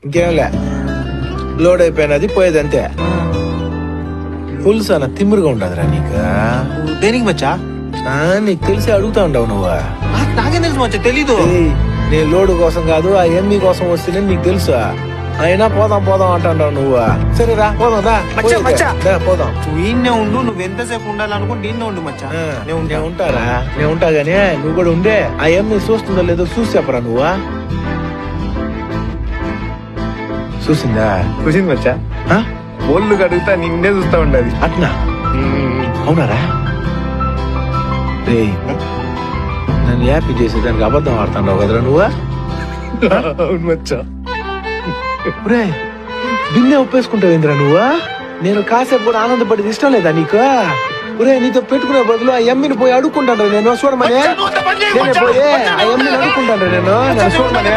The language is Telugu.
ఇంకేంలే, లోడ్ అయిపోయినది పోయేది అంతే. పులుసు అన్న తిమ్మురుగా ఉండదురా నీకు. దేనికి మచ్చా? నీకు తెలిసి అడుగుతా ఉండవు నువ్వు. నాకేం తెలుసు మచ్చా, తెలీదు. ఏయ్, నేను లోడు కోసం కాదు, ఆ ఎంఈ కోసం వస్తేనే నీకు తెలుసు. అయినా పోదాం పోదాం అంటావు నువ్వు. సరేరా పోదాం దా. మచ్చా, మచ్చా. దా, పోదాం. నువ్వు ఈయన్నే ఉండు, నువ్వు ఎంతసేపు ఉండాలనుకుంటే ఈయన్నే ఉండు మచ్చా. నేను ఉంటారా, నేను ఉంటా గానీ నువ్వు కూడా ఉండే. ఆ ఎంఈ చూస్తుందో లేదో చూసి చెప్పరా నువ్వు. చూసిందా? చూసింది మచ్చా. ఆ? ఒళ్ళు కడుగుతా నిన్నే చూస్తా ఉండదు. అట్నా? అవునారా? రేయ్, నన్ను హ్యాపీ చేసేదానికి అబద్ధం ఆడుతున్నావు కదరా నువ్వు. అవును మచ్చా. రే, బిన్నే ఒప్పేసుకుంటావేంద్రా నువ్వు. నేను కాసేపు కూడా ఆనందపడేది ఇష్టం లేదా నీకు? ఒరే, నీతో పెట్టుకునే బదులు ఆ ఎమ్మిని పోయి అడుక్కుంటాను నేను. చూడమనే, నేనే పోయి ఆ ఎమ్మిని అడుక్కుంటాను నేను. చూడమనే.